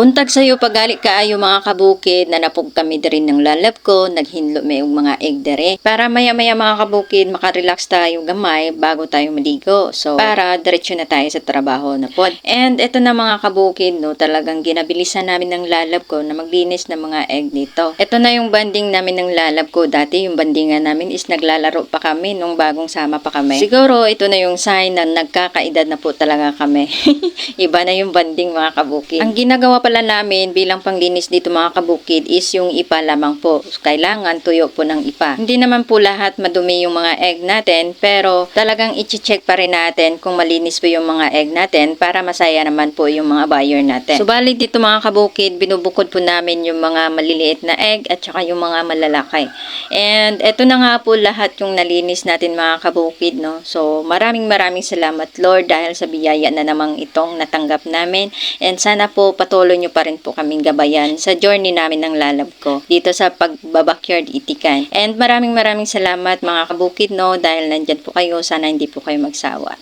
Untag sayo pagali kaayo mga kabukid na napog kami diri ng lalab ko, naghinlo may mga egg dere. Para maya-maya mga kabukid makarelax tayo gamay bago tayo maligo. So para diretso na tayo sa trabaho na pod. And ito na mga kabukid no, talagang ginabilisan namin ng lalab ko na maglinis ng mga egg dito. Ito na yung banding namin ng lalab ko. Dati yung bandingan namin is naglalaro pa kami nung bagong sama pa kami. Siguro ito na yung sign na nagkakaedad na po talaga kami. Iba na yung banding mga kabukid. Ang ginagawa pala namin bilang panglinis dito mga kabukid is yung ipa lamang po. Kailangan tuyo po ng ipa. Hindi naman po lahat madumi yung mga egg natin, pero talagang i-check pa rin natin kung malinis po yung mga egg natin para masaya naman po yung mga buyer natin. Subalit dito mga kabukid, binubukod po namin yung mga maliliit na egg at saka yung mga malalaki. And eto na nga po lahat yung nalinis natin mga kabukid, no? So maraming salamat Lord dahil sa biyaya na namang itong natanggap namin. And sana po patuloy nyo pa rin po kaming gabayan sa journey namin ng lalab ko dito sa pagbabackyard itikan. And maraming salamat mga kabukid no, dahil nandyan po kayo. Sana hindi po kayo magsawa.